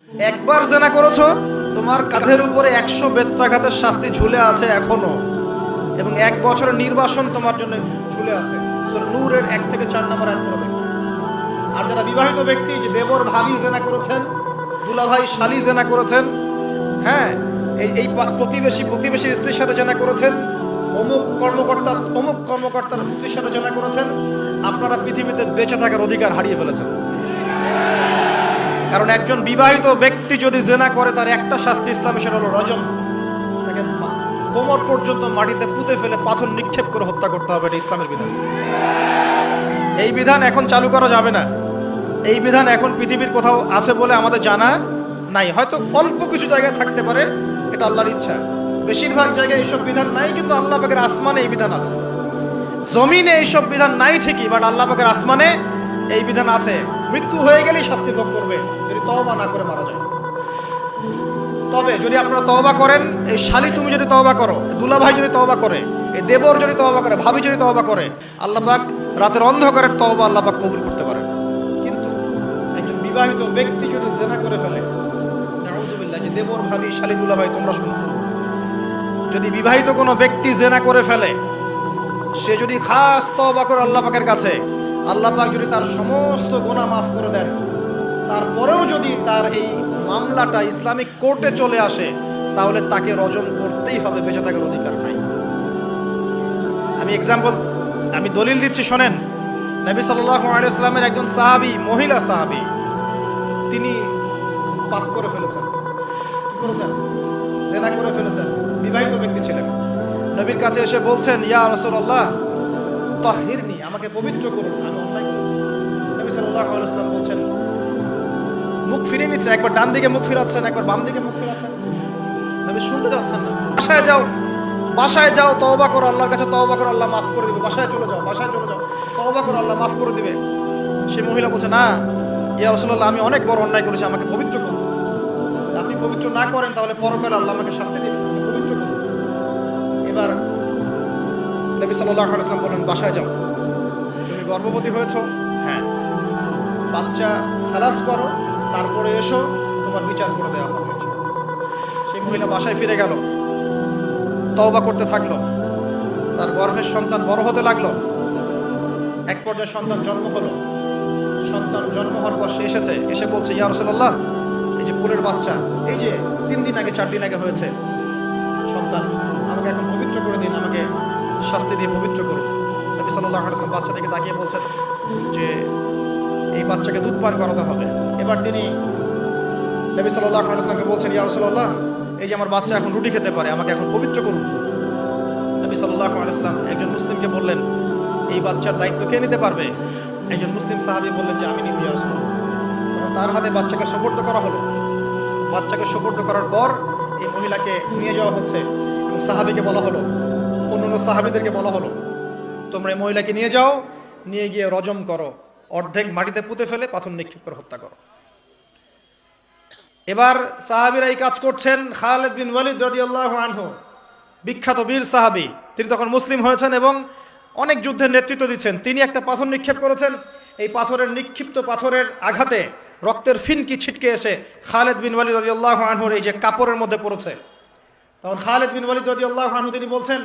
একবার জেনা করেছো, তোমার কাঁধের উপরে 100 বেত্রাঘাতের শাস্তি ঝুলে আছে এখনো, এবং 1 বছরের নির্বাসন তোমার জন্য ঝুলে আছে। সূরা নূরের 1 থেকে 4 নম্বর আয়াত পড়ে দেখো। আর যারা বিবাহিত ব্যক্তি, যে দেবর ভাবি জেনা করেছেন, দুলাভাই শালি জেনা করেছেন, হ্যাঁ, এই প্রতিবেশীর স্ত্রীর সাথে জেনা করেছেন, অমুক কর্মকর্তার স্ত্রীর সাথে জেনা করেছেন, আপনারা পৃথিবীতে বেঁচে থাকার অধিকার হারিয়ে ফেলেছেন। কারণ একজন বিবাহিত ব্যক্তি যদি জেনা করে, তার একটা শাস্তি ইসলামে, সেটা হলো রজম। তাকে কোমর পর্যন্ত মাটিতে পুঁতে ফেলে পাথর নিক্ষেপ করে হত্যা করতে হবে। এটা ইসলামের বিধান। এই বিধান এখন চালু করা যাবে না। এই বিধান এখন পৃথিবীর কোথাও আছে বলে আমাদের জানা নাই। হয়তো অল্প কিছু জায়গায় থাকতে পারে, এটা আল্লাহর ইচ্ছা। বেশিরভাগ জায়গায় এইসব বিধান নাই, কিন্তু আল্লাহ পাকের আসমানে এই বিধান আছে। জমিনে এইসব বিধান নাই ঠিকই, বাট আল্লাহ পাকের আসমানে এই বিধান আছে। মৃত্যু হয়ে গেলেই শাস্তি ভোগ করবে যদি তওবা না করে মারা যায়। তবে যদি আপনারা তওবা করেন, এই শালি তুমি যদি তওবা করো, দুলাভাই যদি তওবা করে, এই দেবর যদি তওবা করে, ভাবি যদি তওবা করে, আল্লাহ পাক রাতের অন্ধকারের তওবা আল্লাহ পাক কবুল করতে পারেন। কিন্তু একজন বিবাহিত ব্যক্তি যদি জেনা করে ফেলে, নাউযুবিল্লাহ, যে দেবর ভাবি শালি দুলাভাই তোমরা শুনো, যদি বিবাহিত কোনো ব্যক্তি জেনা করে ফেলে, সে যদি খাস তওবা করে আল্লাহ পাকের কাছে, আল্লাহ পাক যদি তার সমস্ত গুনাহ মাফ করে দেন, তারপরেও যদি তার এই মামলাটা ইসলামিক কোর্টে চলে আসে, তাহলে তাকে রজম করতেই হবে, বেঁচে থাকার অধিকার নাই। আমি দলিল দিচ্ছি, শোনেন। নবী সাল্লাল্লাহু আলাইহি ওয়াসাল্লামের একজন সাহাবী, মহিলা সাহাবী, তিনি পাপ করে ফেলেছেন। কি করেছেন? জিনা করে ফেলেছেন। বিবাহিত ব্যক্তি ছিলেন। নবীর কাছে এসে বলছেন, ইয়া রাসূলুল্লাহ তাহিরনি, আমাকে পবিত্র করুন, আমি অন্যায় করেছি। নবী সাল্লাল্লাহু আলাইহি ওয়াসাল্লাম বলছেন, মুখ ফিরিয়ে নিচ্ছে, একবার ডান দিকে মুখ ফিরাচ্ছেন, একবার বাম দিকে মুখ ফিরাচ্ছেন। নবী শুনতে যাচ্ছেন না। বাসায় যাও, তওবা করো, আল্লাহর কাছে তওবা করো, আল্লাহ মাফ করে দিবে। বাসায় চলে যাও, তওবা করো, আল্লাহ মাফ করে দিবে। সেই মহিলা বলছে, না ইয়া রাসূলুল্লাহ, আমি অনেক বড় অন্যায় করেছি, আমাকে পবিত্র করুন। আপনি পবিত্র না করেন, তাহলে পরকালে আল্লাহ আমাকে শাস্তি দিবেন, পবিত্র করুন। এবার নবী সাল্লাল্লাহু আলাইহি ওয়াসাল্লাম বলেন, বাসায় যাও। তুমি গর্ভবতী হয়েছো? হ্যাঁ। বাচ্চা খালাস করো, তারপরে এসো, তোমার বিচার করে দেওয়া হবে। সেই মহিলা বাসায় ফিরে গেল, তওবা করতে থাকলো। তার গর্ভের সন্তান বড় হতে লাগলো। এক পর্যায়ে সন্তান জন্ম হলো। সন্তান জন্ম হওয়ার পর সে এসে বলছে, ইয়া রাসূলুল্লাহ, এই যে কোলের বাচ্চা, এই যে 3 দিন আগে 4 দিন আগে হয়েছে সন্তান, আমাকে এখন পবিত্র করে দিন, আমাকে শাস্তি দিয়ে পবিত্র করুন। নবী সাল্লাল্লাহু আলাইহি ওয়াসাল্লাম বাচ্চাটাকে তাকিয়ে বলছেন যে এই বাচ্চাকে দুধ পান করাতে হবে। এবার তিনি নবী সাল্লাল্লাহু আলাইহি ওয়াসাল্লামকে বলছেন, ইয়া রাসূলুল্লাহ, এই যে আমার বাচ্চা এখন রুটি খেতে পারে, আমাকে এখন পবিত্র করুন। নবী সাল্লাল্লাহু আলাইহি ওয়াসাল্লাম একজন মুসলিমকে বললেন, এই বাচ্চার দায়িত্ব কে নিতে পারবে? একজন মুসলিম সাহাবী বললেন যে আমি নিব ইয়া রাসূলুল্লাহ। তখন তার হাতে বাচ্চাকে সুপর্দ করা হলো। বাচ্চাকে সুপর্দ করার পর এই মহিলাকে নিয়ে যাওয়া হচ্ছে, এবং সাহাবীকে বলা হলো, অন্যান্য সাহাবীদেরকে বলা হলো, তোমরা এই মহিলাকে নিয়ে যাও, নিয়ে গিয়ে রজম করো, অর্ধেক মাটিতে পুঁতে ফেলে পাথর নিক্ষেপ করে হত্যা করো। এবার সাহাবীরা এই কাজ করছেন। খালিদ বিন ওয়ালিদ রাদিয়াল্লাহু আনহু, বিখ্যাত বীর সাহাবী, তিনি তখন মুসলিম হয়েছেন এবং অনেক যুদ্ধের নেতৃত্ব দিচ্ছেন। তিনি একটা পাথর নিক্ষেপ করেছেন। এই নিক্ষিপ্ত পাথরের আঘাতে রক্তের ফিনকি ছিটকে এসে খালিদ বিন ওয়ালিদ রাদিয়াল্লাহু আনহুর এই যে কাপড়ের মধ্যে পড়েছে। তখন খালিদ বিন ওয়ালিদ রাদিয়াল্লাহু আনহু তিনি বলছেন,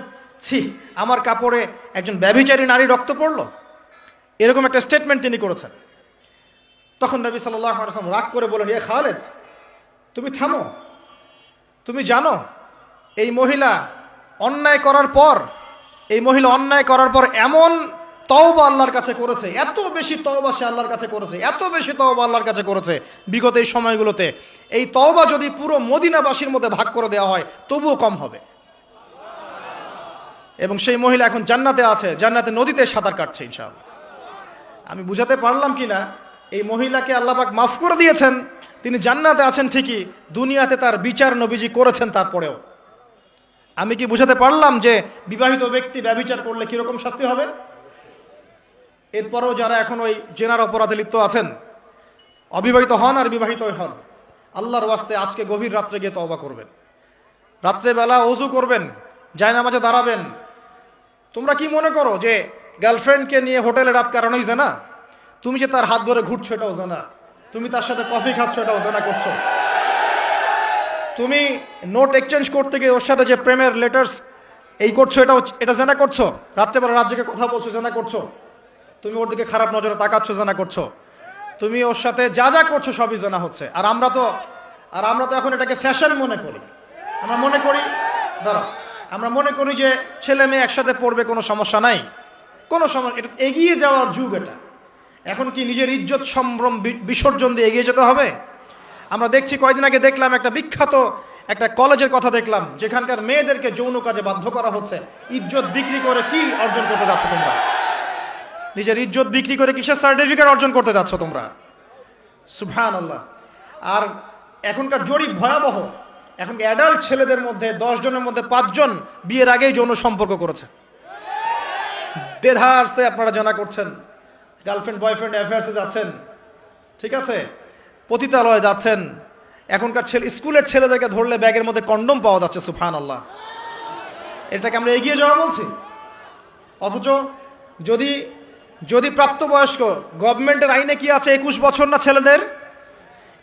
ছি, আমার কাপড়ে একজন ব্যভিচারী নারী রক্ত পড়লো, এরকম একটা স্টেটমেন্ট তিনি করেছেন। তখন নবী সাল্লাল্লাহু আলাইহি ওয়াসাল্লাম রাগ করে বলেন, এ খালিদ, তুমি থামো। তুমি জানো এই মহিলা অন্যায় করার পর এমন তওবা আল্লাহর কাছে করেছে, এত বেশি তওবা সে আল্লাহর কাছে করেছে, বিগত এই সময়গুলোতে, এই তওবা যদি পুরো মদিনাবাসীর মধ্যে ভাগ করে দেওয়া হয় তবুও কম হবে। এবং সেই মহিলা এখন জান্নাতে আছে, জান্নাতে নদীতে সাঁতার কাটছে ইনশাআল্লাহ। আমি বুঝাতে পারলাম কিনা? এই মহিলাকে আল্লাহ পাক মাফ করে দিয়েছেন, তিনি জান্নাতে আছেন ঠিকই, দুনিয়াতে তার বিচার নবীজি করেছেন। তারপরেও আমি কি বুঝাতে পারলাম যে বিবাহিত ব্যক্তি ব্যভিচার করলে কিরকম শাস্তি হবে? এরপরেও যারা এখন ওই জেনার অপরাধে লিপ্ত আছেন, অবিবাহিত হন আর বিবাহিত হন, আল্লাহর ওয়াস্তে আজকে গভীর রাত্রে গিয়ে তওবা করবেন, রাত্রেবেলা ওযু করবেন, জায়নামাজে দাঁড়াবেন। তোমরা কি মনে করো যে গার্লফ্রেন্ডকে নিয়ে হোটেলে রাত কাটানোই জানা? তুমি যে তার হাত ধরে ঘুরছো এটাও জানা, তুমি তার সাথে কফি খাচ্ছ এটাও জানা করছো। তুমি নোট এক্সচেঞ্জ করতে গিয়ে ওর সাথে যে প্রেমের লেটার্স এই করছো, এটা জেনা করছো। রাত্রেবেলা রাত জেগে কথা বলছো, জেনা করছো। তুমি ওর দিকে খারাপ নজরে তাকাচ্ছ, জেনা করছো। তুমি ওর সাথে যা যা করছো সবই জেনা হচ্ছে। আর আমরা তো এখন এটাকে ফ্যাশন মনে করি। আমরা মনে করি আমরা মনে করি যে ছেলে মেয়ে একসাথে পড়বে, কোনো সমস্যা নাই, কোনো সমস্যা। এটা এগিয়ে যাওয়ার যুগ। এটা এখন কি নিজের ইজ্জত সম্ভ্রম বিসর্জন দিয়ে এগিয়ে যেতে হবে? আমরা দেখছি, কয়েকদিন আগে দেখলাম একটা বিখ্যাত একটা কলেজের কথা দেখলাম, যেখানকার মেয়েদেরকে যৌন কাজে বাধ্য করা হচ্ছে। ইজ্জত বিক্রি করে কি অর্জন করতে যাচ্ছ তোমরা? নিজের ইজ্জত বিক্রি করে কিসের সার্টিফিকেট অর্জন করতে যাচ্ছ তোমরা? সুবহানাল্লাহ। আর এখনকার জরিপ ভয়াবহ। এখন অ্যাডাল্ট ছেলেদের মধ্যে 10 জনের মধ্যে 5 জন বিয়ের আগেই যৌন সম্পর্ক করেছে। দেধারসে আপনারা জানা করছেন, গার্লফ্রেন্ড বয়ফ্রেন্ড অ্যাফেয়ার্সে যাচ্ছেন, ঠিক আছে, পতিতালয়ে যাচ্ছেন। এখনকার স্কুলের ছেলেদেরকে ধরলে ব্যাগের মধ্যে কন্ডম পাওয়া যাচ্ছে। সুবহানাল্লাহ। এটাকে আমরা এগিয়ে যাওয়া বলছি? অথচ যদি প্রাপ্তবয়স্ক, গভর্নমেন্টের আইনে কি আছে, 21 বছর না ছেলেদের?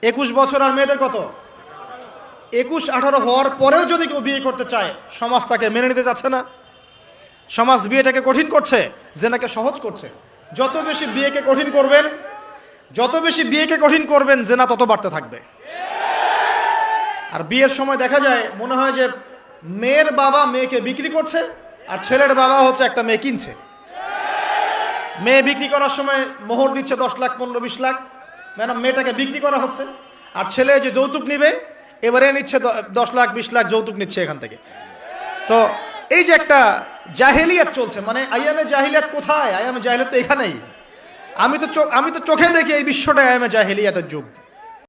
21 বছর। আর মেয়েদের কত? 21-18 হওয়ার পরেও যদি কেউ বিয়ে করতে চায়, সমাজ তাকে মেনে নিতে যাচ্ছে না। সমাজ বিয়েটাকে কঠিন করছে, জেনাকে সহজ করছে। যত বেশি বিয়েকে কঠিন করবেন জেনা তত বাড়তে থাকবে। আর বিয়ের সময় দেখা যায়, মনে হয় যে মেয়ের বাবা মেয়েকে বিক্রি করছে, আর ছেলের বাবা হচ্ছে একটা মেয়ে কিনছে। মেয়ে বিক্রি করার সময় মোহর দিচ্ছে 10 লাখ, 15-20 লাখ, ম্যাডাম মেয়েটাকে বিক্রি করা হচ্ছে। আর ছেলে যে যৌতুক নিবে, এবারে নিচ্ছে 10 লাখ 20 লাখ যৌতুক নিচ্ছে এখান থেকে। তো এই যে একটা জাহেলিয়াত চলছে, মানে আইয়ামে জাহিলিয়াত কোথায়? আইয়ামে জাহিলিয়াত তো এখানেই। আমি তো চোখে দেখি এই বিশ্বটা আইয়ামে জাহেলিয়াতের যুগ।